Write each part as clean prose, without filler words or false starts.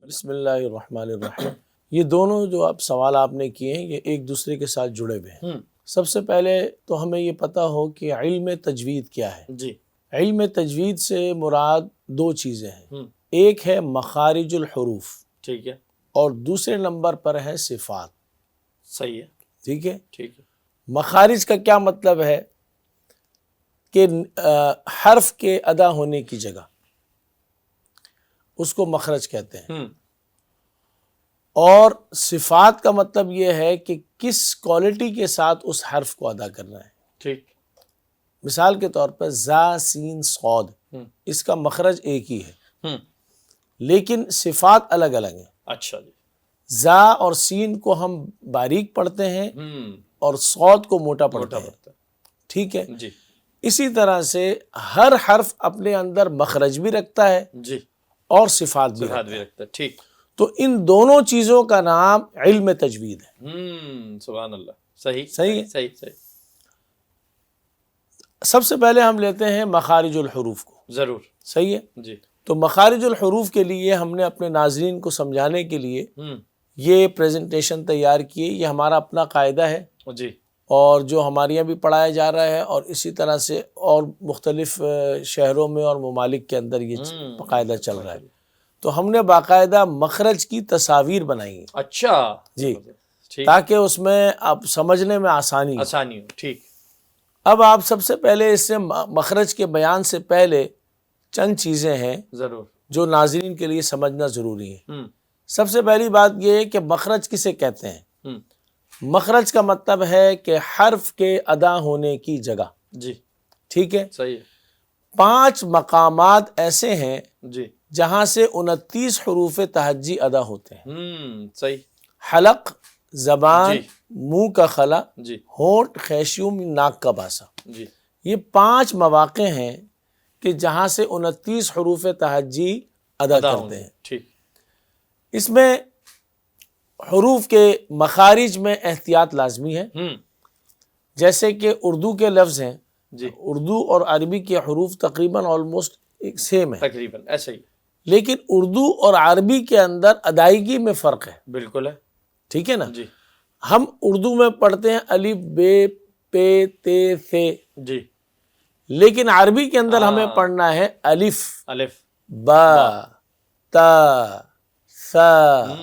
بسم اللہ الرحمن الرحیم. یہ دونوں جو اب سوال آپ نے کیے ہیں یہ ایک دوسرے کے ساتھ جڑے ہوئے ہیں. سب سے پہلے تو ہمیں یہ پتہ ہو کہ علم تجوید کیا ہے. جی. علم تجوید سے مراد دو چیزیں ہیں. ایک ہے مخارج الحروف، ٹھیک ہے، اور دوسرے نمبر پر ہے صفات. صحیح ہے، ٹھیک ہے. ٹھیک ہے. مخارج کا کیا مطلب ہے کہ حرف کے ادا ہونے کی جگہ، اس کو مخرج کہتے ہیں. اور صفات کا مطلب یہ ہے کہ کس کوالٹی کے ساتھ اس حرف کو ادا کرنا ہے. ٹھیک. مثال کے طور پر زا سین صاد، اس کا مخرج ایک ہی ہے لیکن صفات الگ الگ ہیں. اچھا جی. زا اور سین کو ہم باریک پڑھتے ہیں اور صاد کو موٹا پڑھتے ہیں. ٹھیک ہے جی. اسی طرح سے ہر حرف اپنے اندر مخرج بھی رکھتا ہے جی، اور صفات بھی رکھتا ہے. رکھتا ہے. ٹھیک. تو ان دونوں چیزوں کا نام علم تجوید ہے. سبحان اللہ. صحیح صحیح ہے. صحیح صحیح. سب سے پہلے ہم لیتے ہیں مخارج الحروف کو. ضرور. صحیح ہے. جی. تو مخارج الحروف کے لیے ہم نے اپنے ناظرین کو سمجھانے کے لیے یہ پریزنٹیشن تیار کی. یہ ہمارا اپنا قاعدہ ہے جی، اور جو ہمارے یہاں بھی پڑھایا جا رہا ہے اور اسی طرح سے اور مختلف شہروں میں اور ممالک کے اندر یہ قاعدہ چل رہا ہے. تو ہم نے باقاعدہ مخرج کی تصاویر بنائی ہیں. اچھا جی، ٹھیک. تاکہ اس میں اب سمجھنے میں آسانی ہو. آسانی ہو. ٹھیک. اب آپ سب سے پہلے اس سے مخرج کے بیان سے پہلے چند چیزیں ہیں ضرور جو ناظرین کے لیے سمجھنا ضروری ہے. سب سے پہلی بات یہ ہے کہ مخرج کسے کہتے ہیں. مخرج کا مطلب ہے کہ حرف کے ادا ہونے کی جگہ. جی. ٹھیک ہے. صحیح ہے. 5 مقامات ایسے ہیں جی. جہاں سے 29 حروف تہجی ادا ہوتے ہیں. صحیح. حلق زبان، جی. منہ کا خلا، جی. ہونٹ، خیشوم، ناک کا باسا. جی. یہ 5 مواقع ہیں کہ جہاں سے 29 حروف تہجی ادا کرتے ہیں. ٹھیک. اس میں حروف کے مخارج میں احتیاط لازمی ہے. جیسے کہ اردو کے لفظ ہیں. جی. اردو اور عربی کے حروف تقریباً آلموسٹ سیم ہے، تقریباً ایسا ہی. لیکن اردو اور عربی کے اندر ادائیگی میں فرق ہے. بالکل ہے. ٹھیک ہے نا. جی. ہم اردو میں پڑھتے ہیں الف بے پے تے ثے، جی. لیکن عربی کے اندر ہمیں پڑھنا ہے الف الف با تا ثا.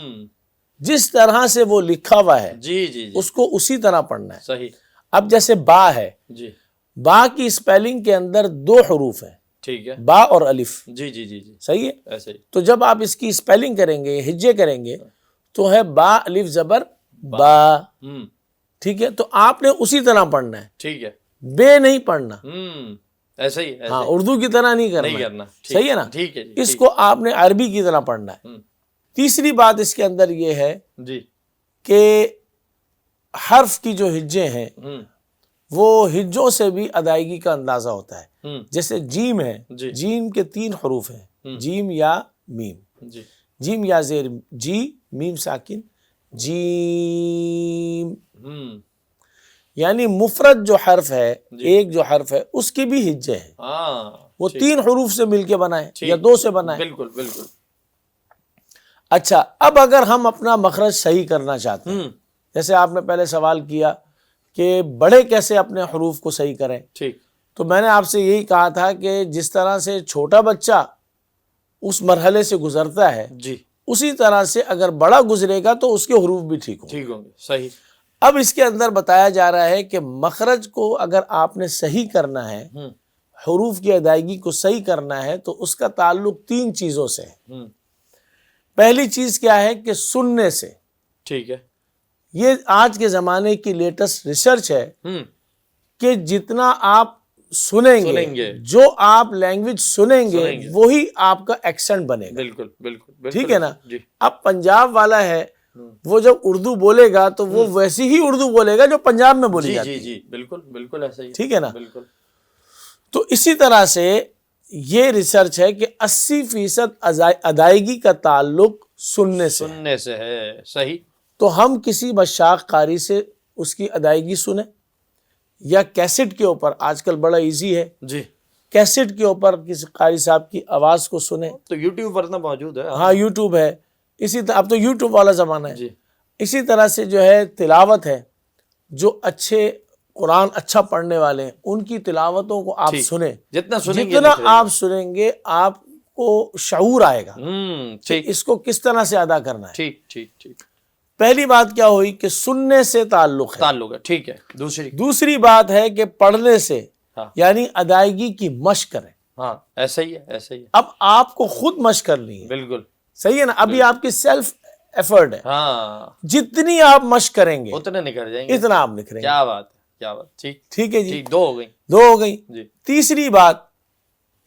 جس طرح سے وہ لکھا ہوا ہے جی. جی. اس کو اسی طرح پڑھنا ہے. صحیح. اب جیسے با ہے، جی. با کی اسپیلنگ کے اندر 2 حروف ہیں، ٹھیک ہے. با اور الف. جی. جی. جی. جی. صحیح ہے. ایسے ہی. تو جب آپ اس کی اسپیلنگ کریں گے، ہجے کریں گے، تو ہے با الف زبر با. ٹھیک ہے. تو آپ نے اسی طرح پڑھنا ہے، ٹھیک ہے. بے نہیں پڑھنا. ایسا ہی. ہاں، اردو کی طرح نہیں کرنا. صحیح ہے نا. ٹھیک ہے. اس کو آپ نے عربی کی طرح پڑھنا ہے. تیسری بات اس کے اندر یہ ہے جی کہ حرف کی جو ہجے ہیں وہ ہجوں سے بھی ادائیگی کا اندازہ ہوتا ہے. جیسے جیم ہے، جیم کے 3 حروف ہیں، جیم یا میم. جی. جیم یا زیر جی، میم ساکن جیم. یعنی مفرد جو حرف ہے، ایک جو حرف ہے، اس کی بھی ہجے ہیں. وہ 3 حروف سے مل کے بنائے یا 2 سے بنائے. بالکل بالکل. اچھا، اب اگر ہم اپنا مخرج صحیح کرنا چاہتے ہیں، جیسے آپ نے پہلے سوال کیا کہ بڑے کیسے اپنے حروف کو صحیح کریں، ٹھیک. تو میں نے آپ سے یہی کہا تھا کہ جس طرح سے چھوٹا بچہ اس مرحلے سے گزرتا ہے، جی، اسی طرح سے اگر بڑا گزرے گا تو اس کے حروف بھی ٹھیک ہوں گے. صحیح. اب اس کے اندر بتایا جا رہا ہے کہ مخرج کو اگر آپ نے صحیح کرنا ہے، حروف کی ادائیگی کو صحیح کرنا ہے، تو اس کا تعلق 3 چیزوں سے ہے. پہلی چیز کیا ہے کہ سننے سے. ٹھیک ہے. یہ آج کے زمانے کی لیٹسٹ ریسرچ ہے کہ جتنا آپ سنیں گے، جو آپ لینگویج سنیں گے وہی آپ کا ایکسنٹ بنے گا. بالکل بالکل. ٹھیک ہے نا. جی. اب پنجاب والا ہے، وہ جب اردو بولے گا تو وہ ویسی ہی اردو بولے گا جو پنجاب میں بولی جاتی ہے. جی. بالکل بالکل ایسا ہی. ٹھیک ہے نا. بالکل. تو اسی طرح سے یہ ریسرچ ہے کہ 80% ادائیگی کا تعلق سننے سے ہے. صحیح. تو ہم کسی مشاق قاری سے اس کی ادائیگی سنیں، یا کیسٹ کے اوپر، آج کل بڑا ایزی ہے، جی، کیسٹ کے اوپر کسی قاری صاحب کی آواز کو سنیں. تو یوٹیوب پر موجود ہے. ہاں، یوٹیوب ہے. اسی طرح اب تو یوٹیوب والا زمانہ ہے. جی اسی طرح سے جو ہے تلاوت ہے، جو اچھے قرآن اچھا پڑھنے والے ہیں ان کی تلاوتوں کو آپ ٹھیک. سنیں. جتنا سنیں گے جتنا آپ سنیں گے آپ کو شعور آئے گا ٹھیک اس کو کس طرح سے ادا کرنا ہے. ٹھیک ٹھیک ٹھیک. پہلی بات کیا ہوئی کہ سننے سے تعلق ہے. تعلق ہے. ٹھیک ہے. دوسری بات ہے کہ پڑھنے سے ہاں. یعنی ادائیگی کی مشق کریں. ہاں ایسا ہی ہے ایسا ہی ہے. اب آپ کو خود مشق کرنی ہے. بالکل صحیح ہے نا. ابھی آپ کی سیلف ایفرٹ ہے. ہاں جتنی آپ مشق کریں گے اتنے نکل جائیں گے. اتنا آپ نکھریں گے. کیا بات ہے کیا بات. ٹھیک ٹھیک ہے جی. ٹھیک. 2 ہو گئی. 2 ہو گئی. جی تیسری بات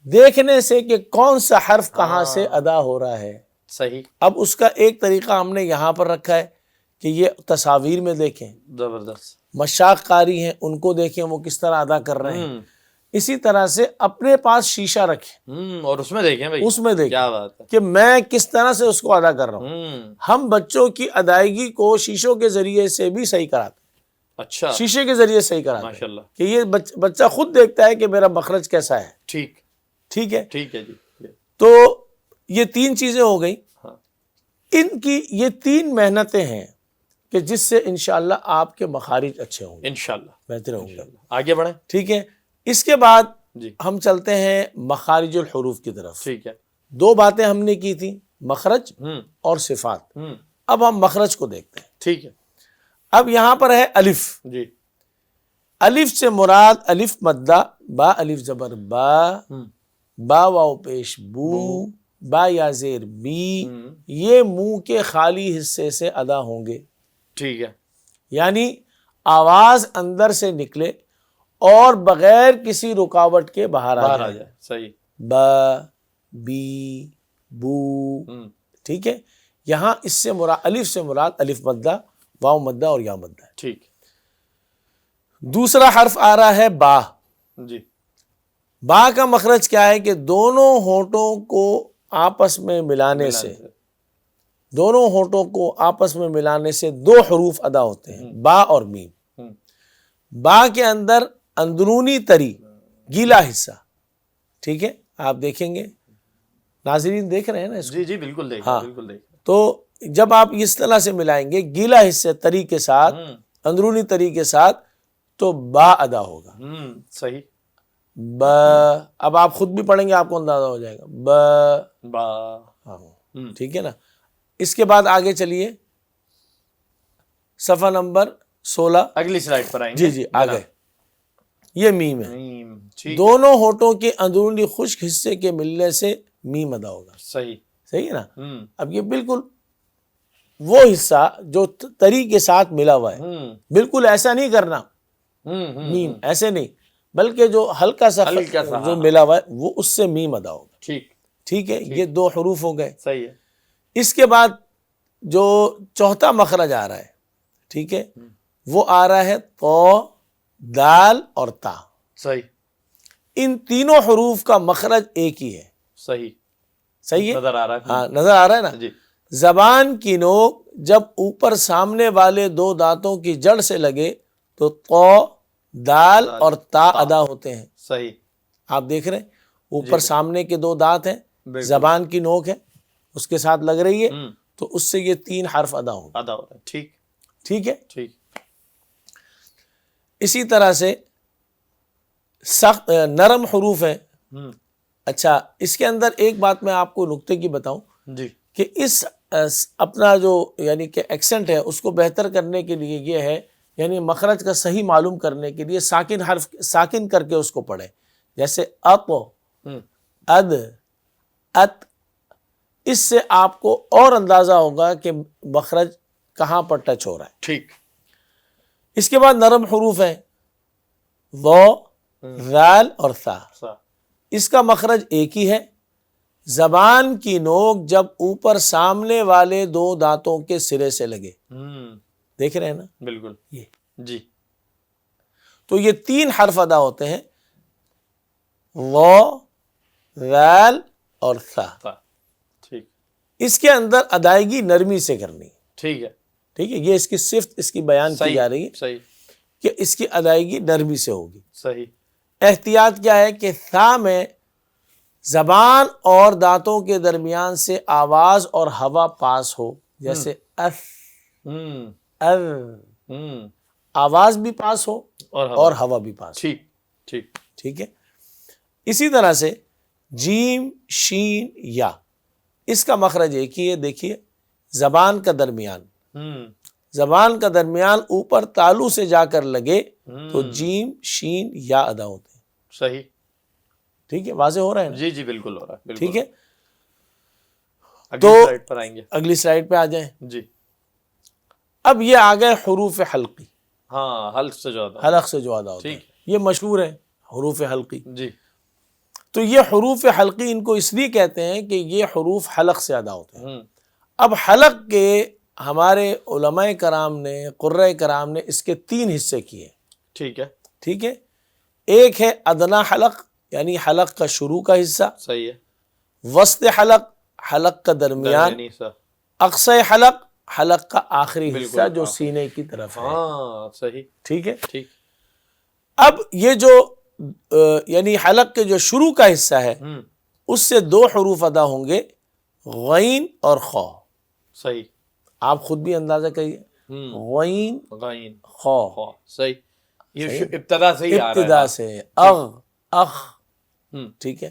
دیکھنے سے کہ کون سا حرف کہاں سے ادا ہو رہا ہے. صحیح. اب اس کا ایک طریقہ ہم نے یہاں پر رکھا ہے کہ یہ تصاویر میں دیکھیں. زبردست. مشاق قاری ہیں ان کو دیکھیں وہ کس طرح ادا کر رہے ہیں. اسی طرح سے اپنے پاس شیشہ رکھیں اور اس میں دیکھیں بھائی. اس میں دیکھیں کیا بات ہے. کہ میں کس طرح سے اس کو ادا کر رہا ہوں. ہم بچوں کی ادائیگی کو شیشوں کے ذریعے سے بھی صحیح کراتے ہیں. اچھا شیشے کے ذریعے صحیح کراتے ہیں ماشاء اللہ. کہ یہ بچہ خود دیکھتا ہے کہ میرا مخرج کیسا ہے. ٹھیک ٹھیک ہے. ٹھیک ہے جی. تو یہ 3 چیزیں ہو گئی. ہاں ان کی یہ 3 محنتیں ہیں کہ جس سے انشاءاللہ آپ کے مخارج اچھے ہوں گے. انشاءاللہ بہتر ہوں گے. آگے بڑھیں. ٹھیک ہے. اس کے بعد جی ہم چلتے ہیں مخارج الحروف کی طرف. ٹھیک ہے. 2 باتیں ہم نے کی تھیں مخرج اور صفات. اب ہم مخرج کو دیکھتے ہیں. ٹھیک ہے. اب یہاں پر ہے الف. جی الف سے مراد الف مدہ با الف زبر با با واو پیش بو با یا زیر بی یہ منہ کے خالی حصے سے ادا ہوں گے. ٹھیک ہے. یعنی آواز اندر سے نکلے اور بغیر کسی رکاوٹ کے باہر آ جائے. صحیح. با بی بو. ٹھیک ہے. یہاں اس سے مراد الف سے مراد الف مدہ واو مدہ اور یا مدہ ہے. ٹھیک. دوسرا حرف آ رہا ہے با. جی با کا مخرج کیا ہے کہ دونوں ہونٹوں کو آپس میں ملانے سے دونوں ہونٹوں کو آپس میں ملانے سے 2 حروف ادا ہوتے ہیں با اور میم. با کے اندر اندرونی تری گیلا حصہ. ٹھیک ہے. آپ دیکھیں گے ناظرین دیکھ رہے ہیں نا اس کو. جی جی بالکل دیکھ ہاں. بالکل دیکھ. تو جب آپ اس طرح سے ملائیں گے گیلا حصے تری کے ساتھ اندرونی تری کے ساتھ تو با ادا ہوگا. صحیح. با. اب آپ خود بھی پڑھیں گے آپ کو اندازہ ہو جائے گا. با با. ہاں ٹھیک ہے نا. اس کے بعد آگے چلیے صفحہ نمبر 16. اگلی سلائیڈ پر آئیں گے. جی آگے. یہ میم ہے. ٹھیک. دونوں ہونٹوں کے اندرونی خشک حصے کے ملنے سے میم ادا ہوگا. صحیح. صحیح ہے نا. اب یہ بالکل وہ حصہ جو تری کے ساتھ ملا ہوا ہے. بالکل ایسا نہیں کرنا میم ایسے نہیں بلکہ جو ہلکا سا جو ملا ہوا ہے وہ اس سے میم ادا ہوگا. ٹھیک. ٹھیک ہے. یہ 2 حروف ہو گئے. صحیح ہے. اس کے بعد جو چوتھا مخرج آ رہا ہے ٹھیک ہے وہ آ رہا ہے تو دال اور تا. صحیح. ان تینوں حروف کا مخرج ایک ہی ہے. صحیح. صحیح ہے. نظر آ رہا ہے. ہاں نظر آ رہا ہے نا. جی. زبان کی نوک جب اوپر سامنے والے 2 دانتوں کی جڑ سے لگے تو دال اور تا ادا ہوتے ہیں. صحیح. آپ دیکھ رہے ہیں اوپر سامنے کے 2 دانت ہیں زبان کی نوک ہے اس کے ساتھ لگ رہی ہے تو اس سے یہ 3 حرف ادا ہوں گے. ادا ہو رہا ہے. ٹھیک. ٹھیک ہے. ٹھیک. اسی طرح سے سخت نرم حروف ہیں. اچھا اس کے اندر ایک بات میں آپ کو نقطے کی بتاؤں جی کہ اس اپنا جو یعنی کہ ایکسنٹ ہے اس کو بہتر کرنے کے لیے یہ ہے یعنی مخرج کا صحیح معلوم کرنے کے لیے ساکن حرف ساکن کر کے اس کو پڑھیں. جیسے اپ اد ات. اس سے آپ کو اور اندازہ ہوگا کہ مخرج کہاں پر ٹچ ہو رہا ہے. ٹھیک. اس کے بعد نرم حروف ہیں و ذال اور ثا. اس کا مخرج ایک ہی ہے. زبان کی نوک جب اوپر سامنے والے 2 دانتوں کے سرے سے لگے. دیکھ رہے ہیں نا. بالکل. یہ جی. تو یہ 3 حرف ادا ہوتے ہیں و ذال اور ثا. ٹھیک. اس کے اندر ادائیگی نرمی سے کرنی. ٹھیک ہے. ٹھیک ہے. یہ اس کی صفت اس کی بیان کی جا رہی ہے. صحیح. کہ اس کی ادائیگی نرمی سے ہوگی. صحیح. احتیاط کیا ہے کہ ثا میں زبان اور دانتوں کے درمیان سے آواز اور ہوا پاس ہو، جیسے اف ہم ار، ہم آواز بھی پاس ہو اور ہوا بھی پاس ہو، ٹھیک ٹھیک ٹھیک ہے۔ اسی طرح سے جیم شین یا، اس کا مخرج ایک ہی ہے، دیکھیے زبان کا درمیان، ہم زبان کا درمیان اوپر تالو سے جا کر لگے تو جیم شین یا ادا ہوتے ہیں، صحیح، ٹھیک ہے، واضح ہو رہا ہے نا؟ جی جی بالکل ہو رہا ہے، بالکل۔ ٹھیک ہے، اگلی تو سلائڈ پر آئیں گے۔ اگلی سلائیڈ پہ آ جائیں۔ جی اب یہ آ گئے حروف حلقی، ہاں، حلق سے جو آتا ہے۔ حلق سے جو ادا ہوتا ہے، ٹھیک یہ مشہور ہے حروف حلقی۔ جی تو یہ حروف حلقی ان کو اس لیے کہتے ہیں کہ یہ حروف حلق سے ادا ہوتے ہیں۔ ہم اب حلق کے ہمارے علماء کرام نے، قرۂ کرام نے اس کے 3 حصے کیے، ٹھیک ہے، ٹھیک ہے۔ ایک ہے ادنا حلق، یعنی حلق کا شروع کا حصہ، صحیح ہے، وسط حلق، حلق کا درمیان، درمیانی حصہ، اقصی حلق، حلق کا آخری بالکل حصہ جو آخری۔ سینے کی طرف ہے، ہاں صحیح، ٹھیک ہے۔ ٹھیک، اب یہ جو یعنی حلق کے جو شروع کا حصہ ہے ہم اس سے 2 حروف ادا ہوں گے، غین اور خا۔ صحیح، آپ خود بھی اندازہ کریے، ہم غین غین خا، خا، صحیح، یہ صحیح؟ ابتدا سے ہی آ رہا ہے، ابتدا سے اغ اخ، ہم ٹھیک ہے۔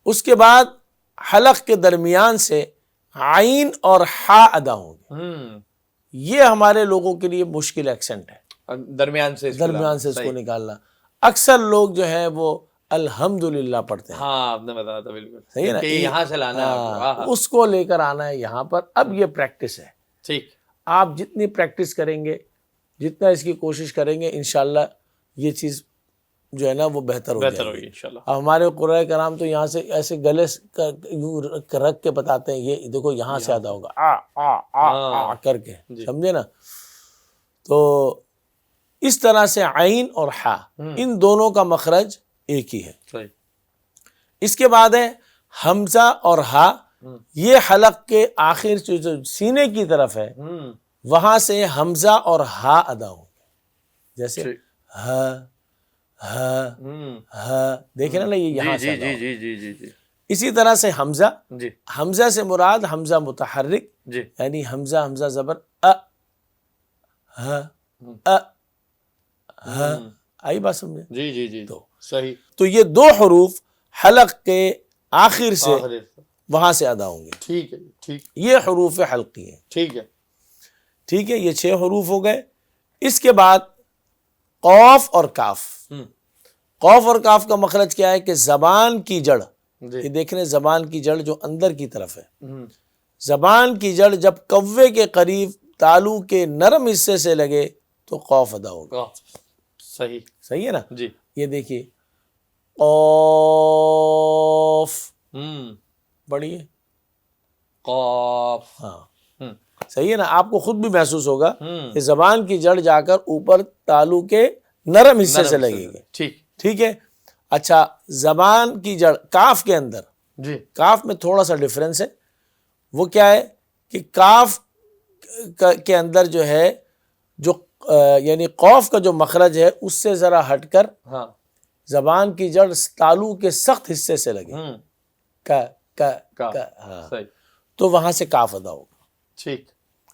اس کے بعد حلق کے درمیان سے عین اور حا ادا ہوں گے۔ ہم یہ ہمارے لوگوں کے لیے مشکل ایکسنٹ ہے، درمیان سے اس کو درمیان لانا، سے اس کو صحیح۔ نکالنا۔ اکثر لوگ جو ہے وہ الحمدللہ پڑھتے ہیں، ہاں آپ نے بتایا تھا، بالکل صحیح ہے نا؟ کہ یہاں سے لانا ہے آپ کو، ہاں، ہاں اس کو لے کر آنا ہے یہاں پر۔ اب یہ پریکٹس ہے، ٹھیک، آپ جتنی پریکٹس کریں گے، جتنا اس کی کوشش کریں گے، انشاءاللہ یہ چیز جو ہے نا وہ بہتر ہو بہتر جائے ہوگی گی۔ انشاءاللہ۔ اب ہمارے قرآن کرام تو یہاں سے ایسے گلے یوں رکھ کے بتاتے ہیں، یہ دیکھو یہاں سے ادا ہوگا، آ آ آ آ کر کے، جی۔ سمجھے نا؟ تو اس طرح سے عین اور حا، ان دونوں کا مخرج ایک ہی ہے۔ صحیح، اس کے بعد ہے حمزہ اور ہا، یہ حلق کے آخر جو سینے کی طرف ہے ہم وہاں سے حمزہ اور ہا ادا ہوں گے، جیسے ٹھیک، ہا ہا ہم ہا، دیکھیں نا یہ یہاں سے جی ادا جی ہوگا۔ جی جی جی جی اسی طرح سے حمزہ، جی حمزہ سے مراد حمزہ متحرک، جی یعنی حمزہ زبر ا، ہا ا، ہا، آئی بات سمجھے؟ جی جی جی تو صحیح، تو یہ 2 حروف حلق کے آخر سے آخری، وہاں سے ادا ہوں گے، ٹھیک ہے، ٹھیک، یہ حروف حلقی ہیں، ٹھیک ہے، ٹھیک ہے۔ یہ 6 حروف ہو گئے۔ اس کے بعد قوف اور کاف۔ ہم قوف اور کاف کا مخرج کیا ہے کہ زبان کی جڑ، جی یہ دیکھ رہے ہیں زبان کی جڑ جو اندر کی طرف ہے، ہم زبان کی جڑ جب کوے کے قریب تالو کے نرم حصے سے لگے تو قوف ادا ہوگا، صحیح، صحیح ہے نا؟ جی یہ دیکھیے قوف، ہم پڑھیے، قاف، ہاں ہم صحیح ہے نا؟ آپ کو خود بھی محسوس ہوگا ہم کہ زبان کی جڑ جا کر اوپر تالو کے نرم حصے سے لگے گی، ٹھیک، ٹھیک ہے۔ اچھا، زبان کی جڑ کاف کے اندر، جی کاف میں تھوڑا سا ڈفرینس ہے، وہ کیا ہے کہ کاف کے اندر جو ہے جو یعنی قوف کا جو مخرج ہے اس سے ذرا ہٹ کر ہاں، زبان کی جڑ تالو کے سخت حصے سے لگے، ہم کا کا کا، کا، ہاں، صحیح، تو وہاں سے کاف ادا ہوگا، ٹھیک،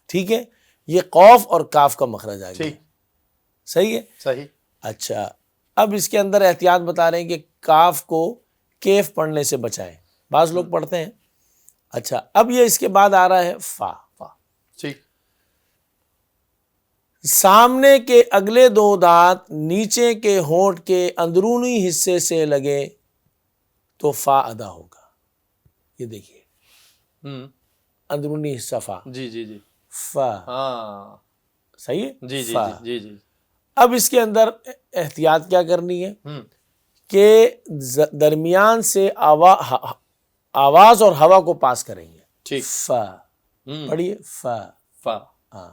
ٹھیک ہے۔ یہ قوف اور کاف کا مخرج آ گیا، ٹھیک، صحیح ہے۔ صحیح، اچھا، اب اس کے اندر احتیاط بتا رہے ہیں کہ کاف کو کیف پڑھنے سے بچائیں، بعض لوگ پڑھتے ہیں۔ اچھا، اب یہ اس کے بعد آ رہا ہے فا۔ ٹھیک، سامنے کے اگلے 2 دانت نیچے کے ہونٹ کے اندرونی حصے سے لگے تو فا ادا ہوگا، یہ دیکھیے ہم اندرونی حصہ فا، جی جی جی فا، ہاں، صحیح ہے، جی جی فا۔ جی جی اب اس کے اندر احتیاط کیا کرنی ہے ہم کہ درمیان سے آواز اور ہوا کو پاس کریں گے، ٹھیک، فا، ہم پڑھیے فا، فا، ہاں،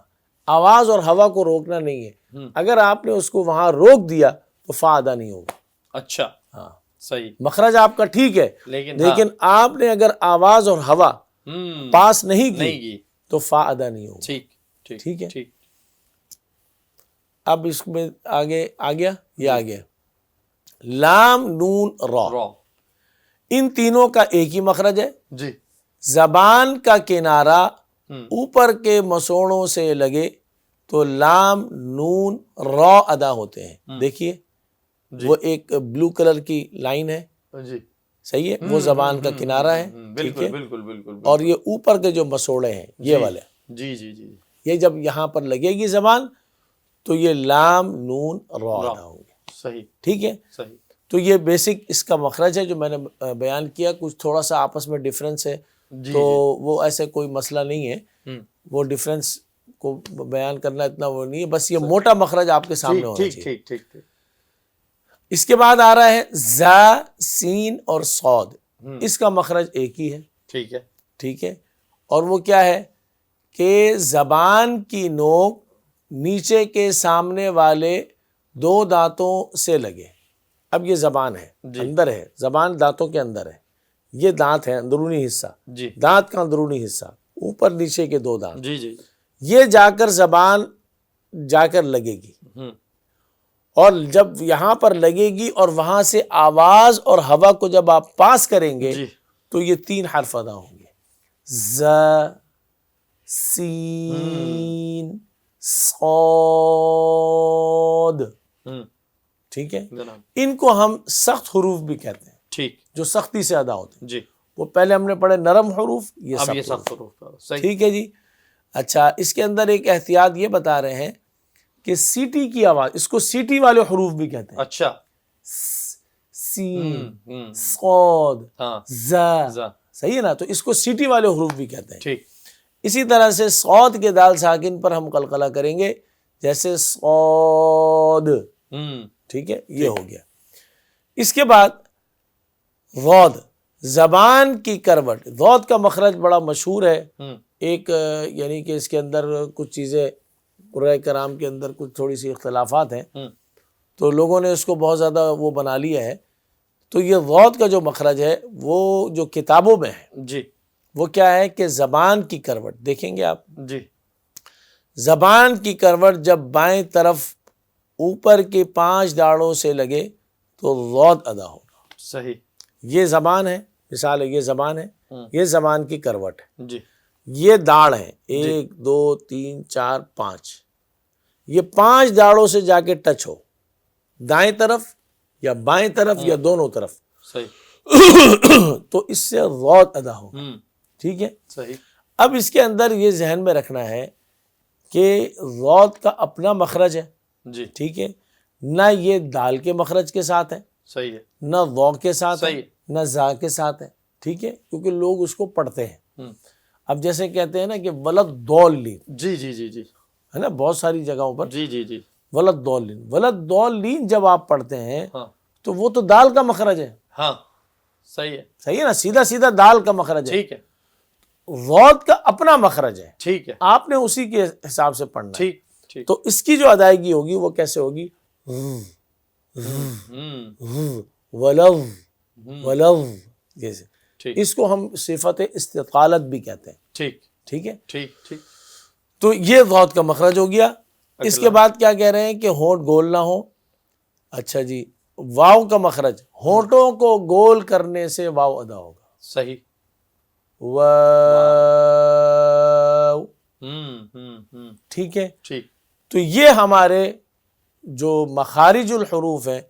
آواز اور ہوا کو روکنا نہیں ہے، ہم اگر آپ نے اس کو وہاں روک دیا تو فا ادا نہیں ہوگا، اچھا، ہاں، صحیح، مخرج آپ کا ٹھیک ہے، لیکن لیکن آپ نے اگر آواز اور ہوا ہم پاس نہیں نہیں کی کی، تو فا ادا نہیں ہوگا، ٹھیک، ٹھیک، ٹھیک ہے۔ ٹھیک، اب اس میں آگے آ گیا، یہ آ گیا لام نون را، را، ان تینوں کا ایک ہی مخرج ہے. جی. زبان کا کنارہ اوپر کے مسوڑوں سے لگے تو لام نون را ادا ہوتے ہیں. دیکھیے وہ ایک بلو کلر کی لائن ہے, جی صحیح ہے, وہ زبان کا کنارہ ہے, ٹھیک ہے, بالکل بالکل. اور یہ اوپر کے جو مسوڑے ہیں یہ والے, جی جی جی. یہ جب یہاں پر لگے گی زبان تو یہ لام نون را ادا ہوں گے. صحیح. ٹھیک ہے, صحیح. تو یہ بیسک اس کا مخرج ہے جو میں نے بیان کیا. کچھ تھوڑا سا آپس میں ڈفرینس ہے تو وہ ایسے کوئی مسئلہ نہیں ہے, وہ ڈفرینس کو بیان کرنا اتنا وہ نہیں ہے, بس یہ موٹا مخرج آپ کے سامنے ہونا چاہیے. ٹھیک ٹھیک ٹھیک. اس کے بعد آ رہا ہے زا, سین اور صاد. اس کا مخرج ایک ہی ہے. ٹھیک ہے. ٹھیک ہے, اور وہ کیا ہے کہ زبان کی نوک نیچے کے سامنے والے دو دانتوں سے لگے. اب یہ زبان ہے, اندر ہے, زبان دانتوں کے اندر ہے, یہ دانت ہے اندرونی حصہ, جی. دانت کا اندرونی حصہ, اوپر نیچے کے دو دانت, جی جی. یہ جا کر زبان جا کر لگے گی, اور جب یہاں پر لگے گی اور وہاں سے آواز اور ہوا کو جب آپ پاس کریں گے تو یہ 3 حرف ادا ہوں گے. ز, سین, صاد. ٹھیک ہے, ان کو ہم سخت حروف بھی کہتے ہیں. ٹھیک. جو سختی سے ادا ہوتے ہیں. جی. وہ پہلے ہم نے پڑھے نرم حروف, یہ سخت حروف. صحیح. ٹھیک ہے جی. اچھا, اس کے اندر ایک احتیاط یہ بتا رہے ہیں کہ سیٹی کی آواز, اس کو سیٹی والے حروف بھی کہتے ہیں. اچھا. سین, صاد, ز, صحیح ہے نا, تو اس کو سیٹی والے حروف بھی کہتے ہیں. ٹھیک. اسی طرح سے صاد کے دال ساکن پر ہم قلقلہ کریں گے, جیسے صاد. ٹھیک ہے, یہ ہو گیا. اس کے بعد ضاد, زبان کی کروٹ. ضاد کا مخرج بڑا مشہور ہے. ایک یعنی کہ اس کے اندر کچھ چیزیں قرآن کرام کے اندر کچھ تھوڑی سی اختلافات ہیں, تو لوگوں نے اس کو بہت زیادہ وہ بنا لیا ہے. تو یہ ضاد کا جو مخرج ہے وہ جو کتابوں میں ہے, جی, وہ کیا ہے کہ زبان کی کروٹ دیکھیں گے آپ. جی. زبان کی کروٹ جب بائیں طرف اوپر کے 5 داڑوں سے لگے تو ضاد ادا ہوگا. صحیح. یہ زبان ہے, مثال ہے, یہ زبان ہے, یہ زبان کی کروٹ ہے. جی. یہ داڑ ہیں 1 2 3 4 5, یہ 5 داڑوں سے جا کے ٹچ ہو, دائیں طرف یا بائیں طرف یا دونوں طرف, صحیح, تو اس سے ضاد ادا ہوگا. ٹھیک ہے. صحیح. اب اس کے اندر یہ ذہن میں رکھنا ہے کہ ضاد کا اپنا مخرج ہے. جی. ٹھیک ہے, نہ یہ دال کے مخرج کے ساتھ ہے, صحیح ہے, نہ ضو کے ساتھ ہے, صحیح, نہ زا کے ساتھ ہے. ٹھیک ہے, کیونکہ لوگ اس کو پڑھتے ہیں. اب جیسے کہتے ہیں نا کہ ولد دولین, جی جی جی جی, ہے نا, بہت ساری جگہوں پر جی جی جی, ولد دولین. ولد دولین جب آپ پڑھتے ہیں ہاں, تو وہ تو دال کا مخرج ہے. ہاں, صحیح ہے, صحیح ہے نا, سیدھا سیدھا دال کا مخرج ہے. ٹھیک ہے. ضاد کا اپنا مخرج ہے, ٹھیک ہے, آپ نے اسی کے حساب سے پڑھنا ہے. ٹھیک ٹھیک. تو اس کی جو ادائیگی ہوگی وہ کیسے ہوگی؟ ولو ولو جیسے. اس کو ہم صفت استطالت بھی کہتے ہیں. ٹھیک. ٹھیک ہے, ٹھیک ٹھیک. تو یہ ضاد کا مخرج ہو گیا. اس کے بعد کیا کہہ رہے ہیں کہ ہونٹ گول نہ ہو. اچھا جی, واو کا مخرج, ہونٹوں کو گول کرنے سے واو ادا ہوگا. صحیح. واو. ٹھیک ہے. ٹھیک. تو یہ ہمارے جو مخارج الحروف ہیں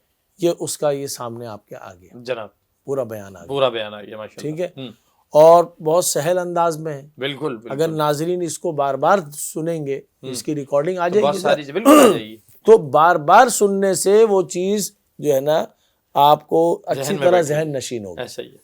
یہ اس کا یہ سامنے آپ کے آ گیا, جناب, پورا بیان آ گیا. پورا بیان آ گیا, ماشاءاللہ. ٹھیک ہے, اور بہت سہل انداز میں ہے. بالکل. اگر ناظرین اس کو بار بار سنیں گے, اس کی ریکارڈنگ آ جائے بہت گی, ساری بالکل آ جائے گی, تو بار بار سننے سے وہ چیز جو ہے نا آپ کو اچھی طرح ذہن نشین ہوگی. ایسا ہی ہے.